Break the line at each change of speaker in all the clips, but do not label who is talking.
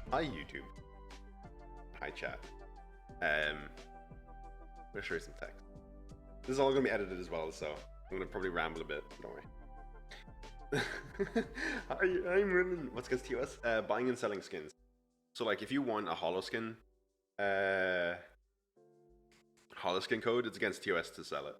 Hi YouTube. Hi chat. I'm gonna show you some text. This is all gonna be edited as well, so I'm gonna probably ramble a bit. Don't worry. Hi, I'm Merlin. What's against TOS? Buying and selling skins. So like, if you want a holo skin code, it's against TOS to sell it.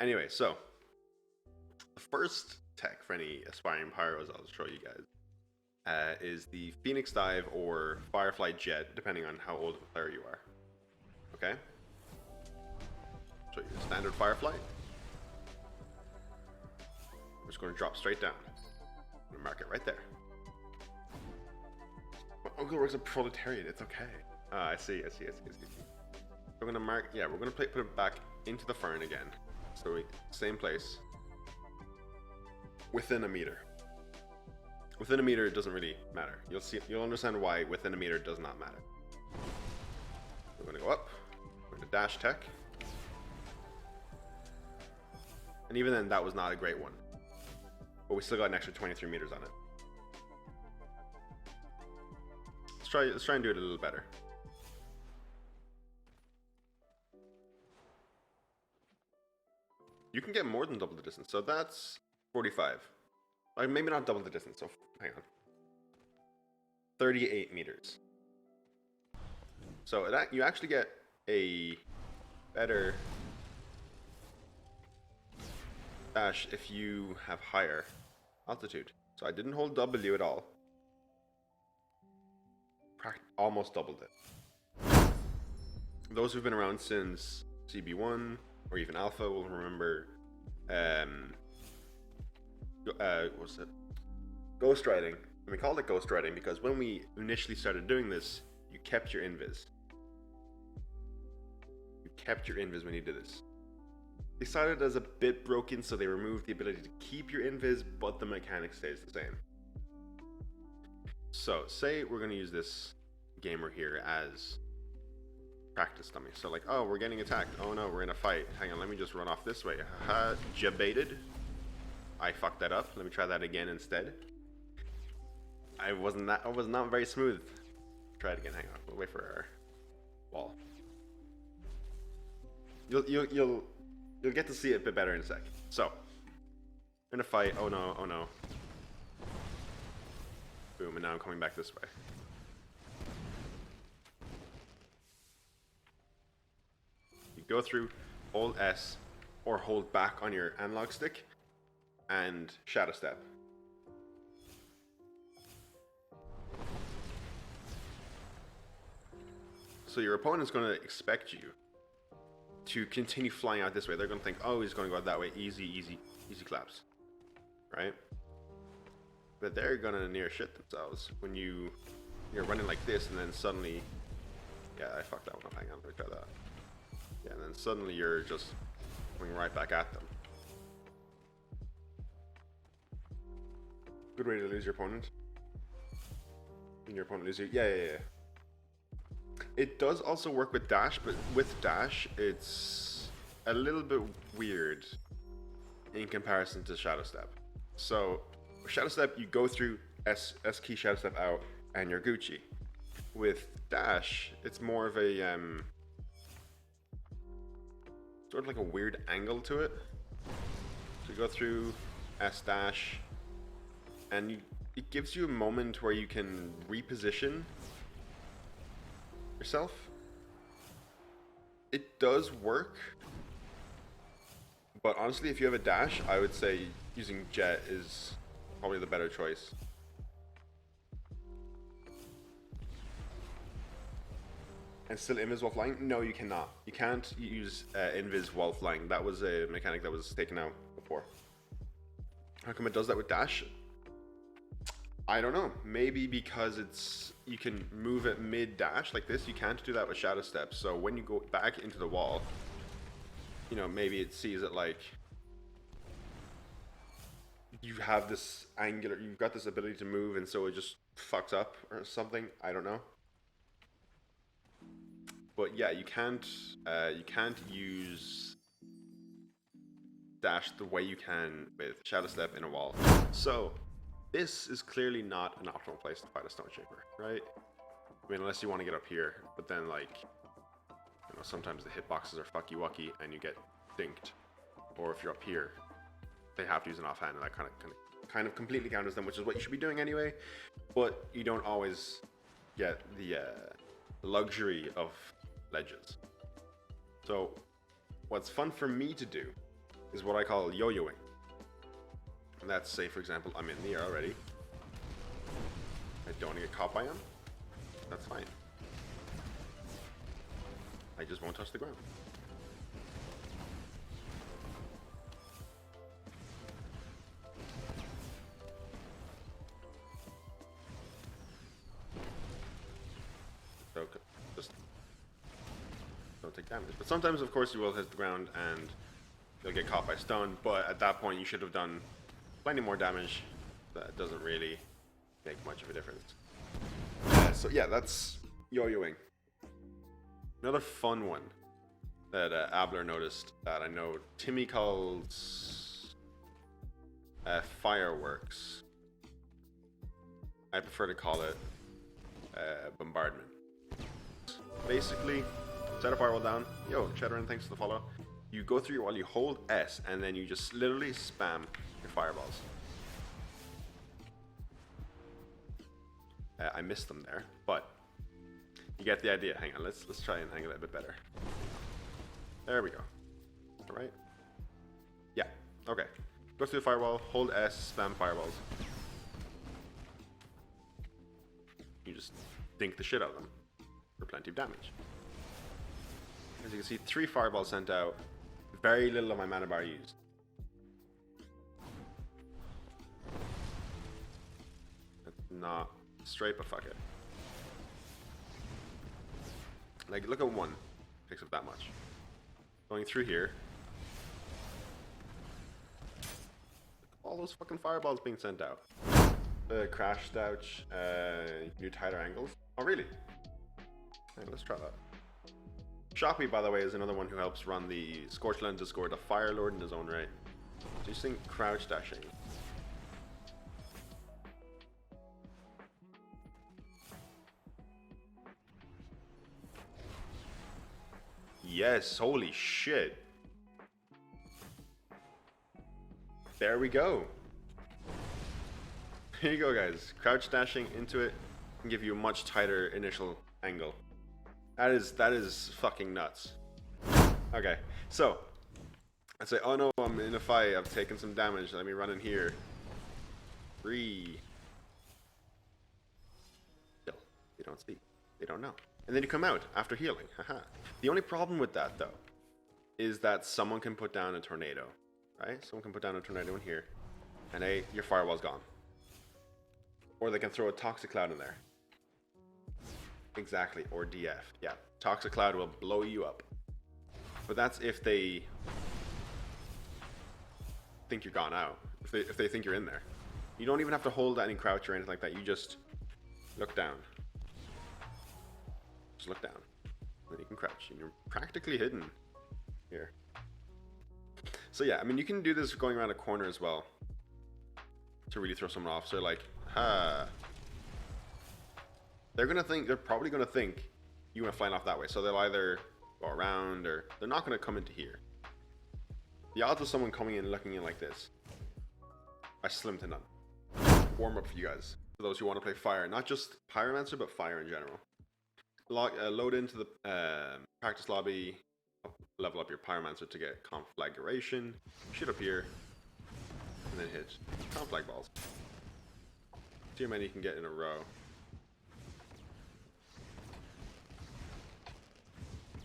Anyway, so the first tech for any aspiring pyros I'll show you guys is the Phoenix Dive or Firefly Jet, depending on how old of a player you are. Okay? So your standard Firefly. I'm just going to drop straight down. I'm going to mark it right there. My uncle works at Proletariat, it's okay. I see. We're going to mark, yeah, we're going to put it back into the fern again. So same place. Within a meter. Within a meter, it doesn't really matter. You'll understand why within a meter does not matter. We're going to go up. We're going to dash tech. And even then, that was not a great one. But we still got an extra 23 meters on it. Let's try and do it a little better. You can get more than double the distance, so that's 45. Like maybe not double the distance, so hang on. 38 meters. So you actually get a better dash if you have higher altitude. So I didn't hold W at all. Almost doubled it. Those who've been around since CB1 or even Alpha will remember what's it? Ghost riding. And we called it ghost riding because when we initially started doing this, you kept your invis. You kept your invis when you did this. They started as a bit broken, so they removed the ability to keep your invis, but the mechanic stays the same. So, say we're going to use this gamer here as practice dummy. So like, oh, we're getting attacked. Oh no, we're in a fight. Hang on, let me just run off this way. Haha, jabaited. I fucked that up. Let me try that again instead. I was not very smooth. Try it again. Hang on. We'll wait for our wall. You'll get to see it a bit better in a sec. So, we're in a fight. Oh no, oh no. Boom, and now I'm coming back this way. You go through, hold S, or hold back on your analog stick, and shadow step. So your opponent's going to expect you to continue flying out this way. They're going to think, oh, he's going to go out that way. Easy claps. Right? But they're going to near shit themselves when you're running like this and then suddenly... Yeah, I fucked that one up. Hang on, let me try that. Yeah, and then suddenly you're just going right back at them. Good way to lose your opponent. And your opponent loses you. Yeah. It does also work with dash, but with dash, it's a little bit weird in comparison to shadow step. So, shadow step, you go through S key shadow step out, and you're Gucci. With dash, it's more of a sort of like a weird angle to it. So you go through S dash, and it gives you a moment where you can reposition yourself. It does work, but honestly, if you have a dash, I would say using jet is probably the better choice. And still invis while flying? No, you cannot. You can't use invis while flying. That was a mechanic that was taken out before. How come it does that with dash? I don't know. Maybe because you can move it mid-dash like this. You can't do that with shadow step. So when you go back into the wall, you know, maybe it sees it like you have this angular, you've got this ability to move, and so it just fucks up or something. I don't know. But yeah, you can't use dash the way you can with shadow step in a wall. So this is clearly not an optimal place to fight a Stone Shaper, right? I mean, unless you want to get up here, but then, like, you know, sometimes the hitboxes are fucky-wucky and you get dinked. Or if you're up here, they have to use an offhand, and that kind of completely counters them, which is what you should be doing anyway. But you don't always get the luxury of ledges. So what's fun for me to do is what I call yo-yoing. And that's, say, for example, I'm in the air already. I don't want to get caught by him. That's fine. I just won't touch the ground. So just don't take damage. But sometimes, of course, you will hit the ground and you'll get caught by stun. But at that point, you should have done plenty more damage. That doesn't really make much of a difference. So yeah, that's yo-yoing. Another fun one that Abler noticed that I know Timmy calls fireworks. I prefer to call it bombardment. Basically, set a firewall down. Yo, Shadowrun, thanks for the follow. You go through your wall, you hold S, and then you just literally spam your fireballs. I missed them there, but you get the idea. Hang on, let's try and angle it a bit better. There we go. All right. Yeah. Okay. Go through the firewall, hold S, spam fireballs. You just dink the shit out of them for plenty of damage. As you can see, 3 fireballs sent out. Very little of my mana bar used. That's not straight, but fuck it. Like, look at 1. Takes up that much. Going through here. All those fucking fireballs being sent out. Crash Douch, new tighter angles. Oh, really? Hey, let's try that. Shoppy, by the way, is another one who helps run the Scorch Lens Discord, a Fire Lord in his own right. So you think crouch dashing. Yes, holy shit. There we go. Here you go, guys. Crouch dashing into it can give you a much tighter initial angle. That is fucking nuts. Okay, so I say, oh no, I'm in a fight. I've taken some damage. Let me run in here. 3. Still, they don't see. They don't know. And then you come out after healing. Haha. The only problem with that, though, is that someone can put down a tornado, right? Someone can put down a tornado in here, and your firewall's gone. Or they can throw a Toxic Cloud in there. Exactly, or DF. Yeah, Toxic Cloud will blow you up. But that's if they think you're gone out. If they think you're in there. You don't even have to hold any crouch or anything like that. You just look down. Just look down. Then you can crouch. And you're practically hidden here. So yeah, I mean, you can do this going around a corner as well to really throw someone off. So like, they're probably gonna think you went flying off that way. So they'll either go around or they're not gonna come into here. The odds of someone coming in looking in like this are slim to none. Warm up for you guys. For those who want to play fire, not just Pyromancer, but fire in general. Load into the practice lobby, level up your Pyromancer to get conflagration, shoot up here, and then hit conflag balls. See how many you can get in a row.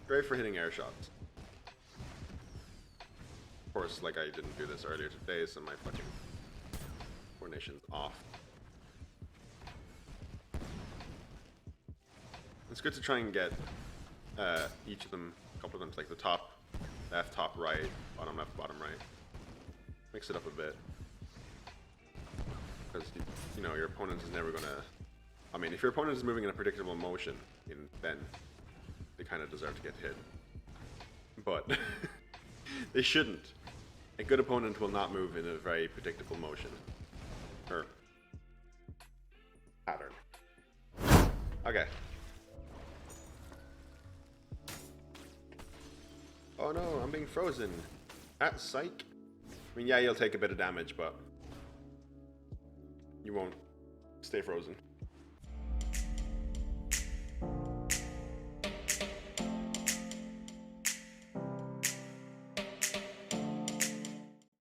Great for hitting air shots. Of course, like I didn't do this earlier today, so my fucking coordination's off. It's good to try and get each of them, a couple of them, like the top left, top right, bottom left, bottom right. Mix it up a bit. Because, you know, your opponent is never gonna... I mean, if your opponent is moving in a predictable motion, then they kind of deserve to get hit. But they shouldn't. A good opponent will not move in a very predictable motion. Or Okay. Oh no, I'm being frozen. At psych. I mean, yeah, you'll take a bit of damage, but you won't stay frozen.